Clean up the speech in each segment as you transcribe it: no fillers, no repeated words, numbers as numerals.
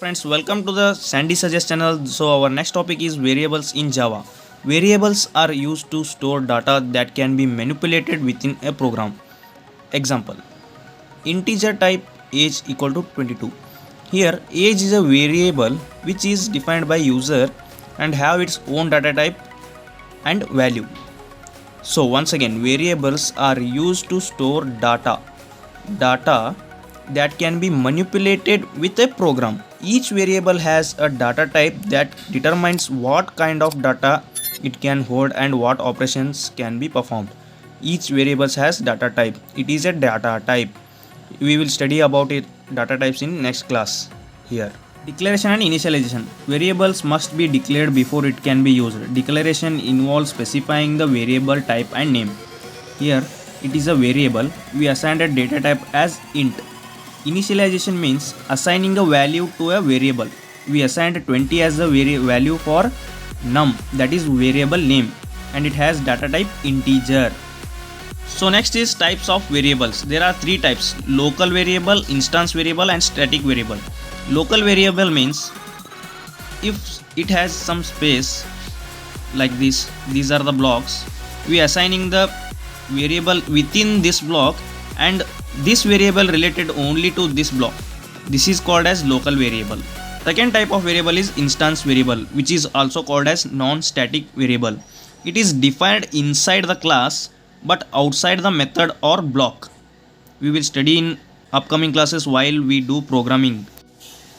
friends, welcome to the Sandy Suggest channel. So our next topic is variables in Java. Variables are used to store data that can be manipulated within a program. Example: integer type age equal to 22. Here age is a variable which is defined by user and have its own data type and value. So once again, variables are used to store data that can be manipulated with a program. Each variable has a data type that determines what kind of data it can hold and what operations can be performed. Each variable has data type. It is a data type. We will study about it data types in next class here. Declaration and initialization. Variables must be declared before it can be used. Declaration involves specifying the variable type and name. Here it is a variable. We assigned a data type as int. Initialization means assigning a value to a variable. We assigned 20 as the value for num, that is variable name, and it has data type integer. So next is types of variables. There are three types: local variable, instance variable, and static variable. Local variable means if it has some space like this, these are the blocks, we assigning the variable within this block and this variable related only to this block. This is called as local variable. Second type of variable is instance variable, which is also called as non-static variable. It is defined inside the class but outside the method or block. We will study in upcoming classes while we do programming.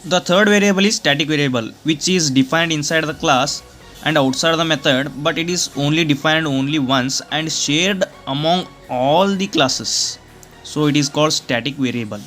The third variable is static variable, which is defined inside the class and outside the method, but it is only defined only once and shared among all the classes. So it is called static variable.